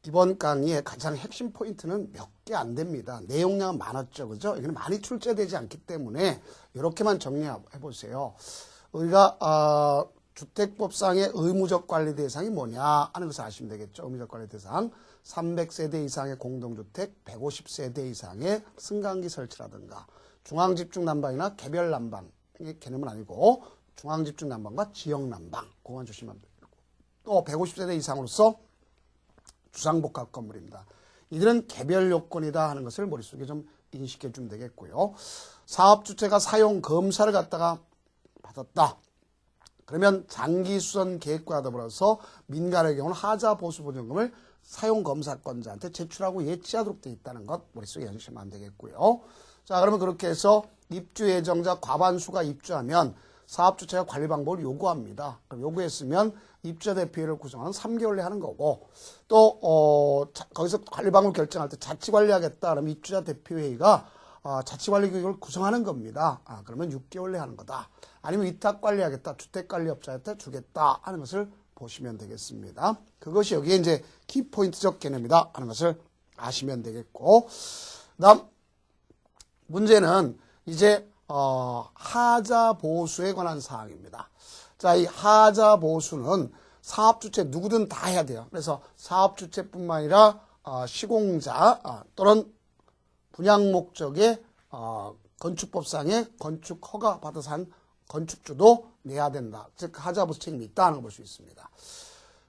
이번 강의의 가장 핵심 포인트는 몇 개 안 됩니다. 내용량은 많았죠. 그죠? 이거는 많이 출제되지 않기 때문에 이렇게만 정리해 보세요. 우리가 주택법상의 의무적 관리 대상이 뭐냐 하는 것을 아시면 되겠죠. 의무적 관리 대상 300세대 이상의 공동주택, 150세대 이상의 승강기 설치라든가 중앙집중난방이나 개별난방의 개념은 아니고 중앙집중난방과 지역난방 그것만 조심하면 되고 또 150세대 이상으로서 주상복합 건물입니다. 이들은 개별 요건이다 하는 것을 머릿속에 좀 인식해 주면 되겠고요. 사업주체가 사용 검사를 갖다가 받았다. 그러면 장기수선 계획과 더불어서 민간의 경우는 하자보수보증금을 사용검사권자한테 제출하고 예치하도록 되어 있다는 것 머릿속에 연식하면 되겠고요. 자, 그러면 그렇게 해서 입주 예정자 과반수가 입주하면 사업주체가 관리 방법을 요구합니다. 그럼 요구했으면 입주자 대표회를 구성하는 3개월 내에 하는 거고 또 거기서 관리 방법 결정할 때 자치관리하겠다 그러면 입주자 대표회의가 자치관리기구를 구성하는 겁니다. 그러면 6개월 내에 하는 거다. 아니면 위탁관리하겠다. 주택관리업자한테 주겠다 하는 것을 보시면 되겠습니다. 그것이 여기에 이제 키포인트적 개념이다 하는 것을 아시면 되겠고 그다음 문제는 이제 하자 보수에 관한 사항입니다. 자, 이 하자 보수는 사업주체 누구든 다 해야 돼요. 그래서 사업주체뿐만 아니라 시공자 또는 분양 목적의 건축법상의 건축 허가 받아서 한 건축주도 내야 된다. 즉 하자 보수 책임이 있다는 걸 볼 수 있습니다.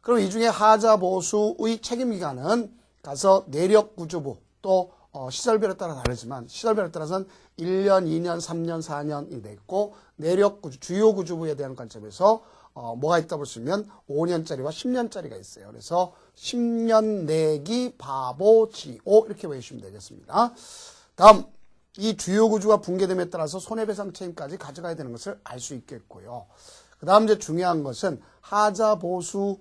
그럼 이 중에 하자 보수의 책임 기간은 가서 내력구조부 또 시설별에 따라 다르지만 시설별에 따라서는 1년, 2년, 3년, 4년이 됐고 내력구조, 주요구조부에 대한 관점에서 뭐가 있다 보시면 5년짜리와 10년짜리가 있어요. 그래서 10년 내기 바보 지오 이렇게 외우시면 되겠습니다. 다음 이 주요구조가 붕괴됨에 따라서 손해배상 책임까지 가져가야 되는 것을 알 수 있겠고요. 그 다음 이제 중요한 것은 하자보수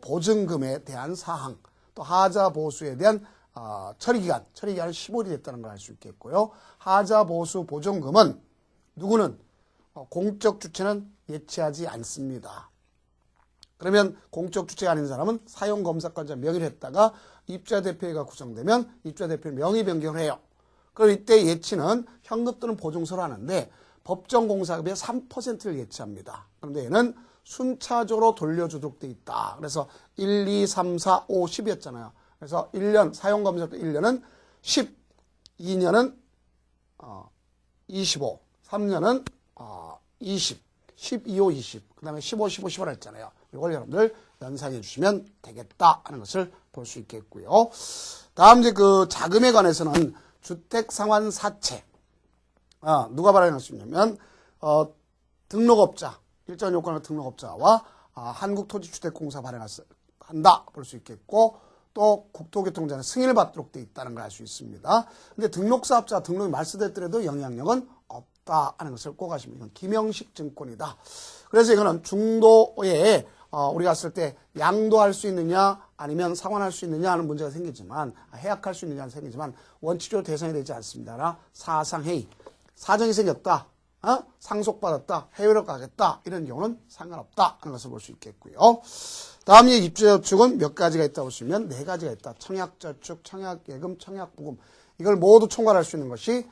보증금에 대한 사항 또 하자보수에 대한 처리기간은 15일이 됐다는 걸 알 수 있겠고요. 하자보수 보증금은 누구는 공적 주체는 예치하지 않습니다. 그러면 공적 주체가 아닌 사람은 사용검사권자 명의를 했다가 입주자 대표회가 구성되면 입주자 대표는 명의 변경을 해요. 그럼 이때 예치는 현금 또는 보증서로 하는데 법정공사급의 3%를 예치합니다. 그런데 얘는 순차적으로 돌려주도록 되어 있다. 그래서 1, 2, 3, 4, 5, 10이었잖아요. 그래서 1년, 사용검사 때 1년은 10, 2년은 25, 3년은 20, 12, 5, 20, 그 다음에 15, 15, 15를 했잖아요. 이걸 여러분들 연상해 주시면 되겠다 하는 것을 볼 수 있겠고요. 다음 이제 그 자금에 관해서는 주택상환사채. 누가 발행할 수 있냐면, 등록업자, 일정 요건의 등록업자와 한국토지주택공사 발행한다 볼 수 있겠고, 또 국토교통부의 승인을 받도록 되어 있다는 걸 알 수 있습니다. 근데 등록사업자 등록이 말소됐더라도 영향력은 없다 하는 것을 꼭 아시면 이건 김영식 증권이다. 그래서 이거는 중도에 우리가 갔을 때 양도할 수 있느냐 아니면 상환할 수 있느냐 하는 문제가 생기지만 해약할 수 있느냐는 생기지만 원칙적으로 대상이 되지 않습니다. 사상해이 사정이 생겼다. 상속받았다. 해외로 가겠다. 이런 경우는 상관없다 하는 것을 볼 수 있겠고요. 다음 입주저축은 몇 가지가 있다고 보시면 4가지가 있다. 청약저축, 청약예금, 청약부금 이걸 모두 총괄할 수 있는 것이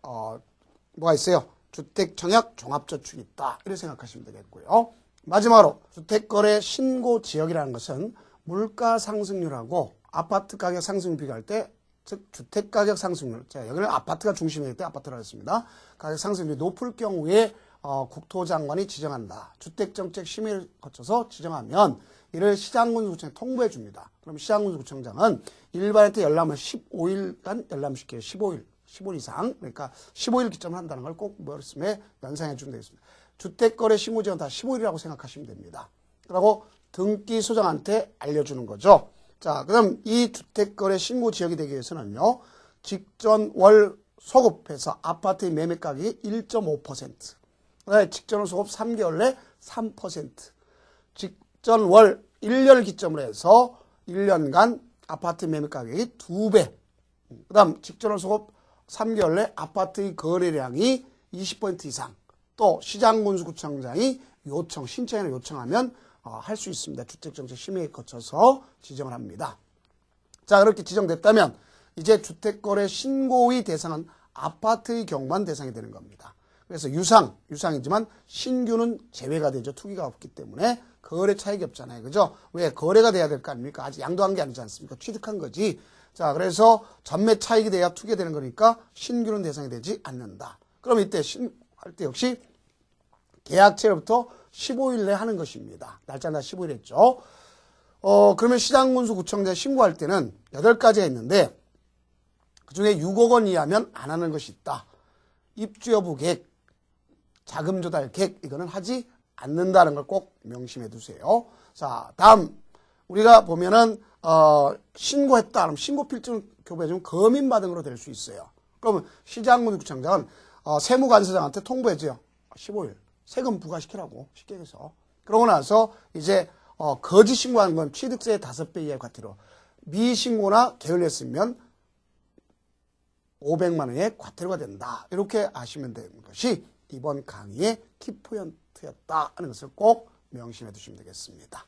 뭐가 있어요? 주택청약 종합저축이 있다. 이렇게 생각하시면 되겠고요. 마지막으로 주택거래 신고지역이라는 것은 물가 상승률하고 아파트 가격 상승률 비교할 때 즉 주택가격 상승률, 자 여기는 아파트가 중심이기 때문에 아파트라고 했습니다. 가격 상승률이 높을 경우에 국토장관이 지정한다. 주택정책심의를 거쳐서 지정하면 이를 시장군수구청에 통보해 줍니다. 그럼 시장군수구청장은 일반한테 열람을 15일간 열람시켜요. 15일 이상. 그러니까 15일 기점을 한다는 걸 꼭 머릿속에 연상해 주면 되겠습니다. 주택거래 신고지역은 다 15일이라고 생각하시면 됩니다. 그리고 등기소장한테 알려주는 거죠. 자, 그럼 이 주택거래 신고지역이 되기 위해서는요, 직전 월 소급해서 아파트의 매매 가격이 1.5%, 직전 월 소급 3개월 내 3%, 직전 월 1년을 기점으로 해서 1년간 아파트 매매 가격이 2배, 그 다음 직전 월 소급 3개월 내 아파트의 거래량이 20% 이상, 또 시장군수구청장이 신청을 요청하면 할 수 있습니다. 주택정책심의에 거쳐서 지정을 합니다. 자, 그렇게 지정됐다면 이제 주택거래 신고의 대상은 아파트의 경우만 대상이 되는 겁니다. 그래서 유상이지만 신규는 제외가 되죠. 투기가 없기 때문에 거래 차익이 없잖아요. 그죠? 왜? 거래가 돼야 될 거 아닙니까? 아직 양도한 게 아니지 않습니까? 취득한 거지. 자, 그래서 전매 차익이 돼야 투기가 되는 거니까 신규는 대상이 되지 않는다. 그럼 이때 할 때 역시 계약체로부터 15일 내에 하는 것입니다. 날짜 15일 했죠. 그러면 시장군수구청장에 신고할 때는 8가지가 있는데 그중에 6억 원 이하면 안 하는 것이 있다. 입주 여부 계획, 자금 조달 계획 이거는 하지 않는다는 걸 꼭 명심해 두세요. 자, 다음 우리가 보면은 신고했다. 그럼 신고 필증 교부해주면 거민받음으로 될 수 있어요. 그러면 시장군수구청장은 세무관서장한테 통보해줘요. 15일 세금 부과시키라고 쉽게 해서. 그러고 나서 이제 거짓 신고하는 건 취득세의 5배 이하의 과태료. 미신고나 게을렸으면 500만 원의 과태료가 된다. 이렇게 아시면 되는 것이 이번 강의의 키포인트였다 하는 것을 꼭 명심해 두시면 되겠습니다.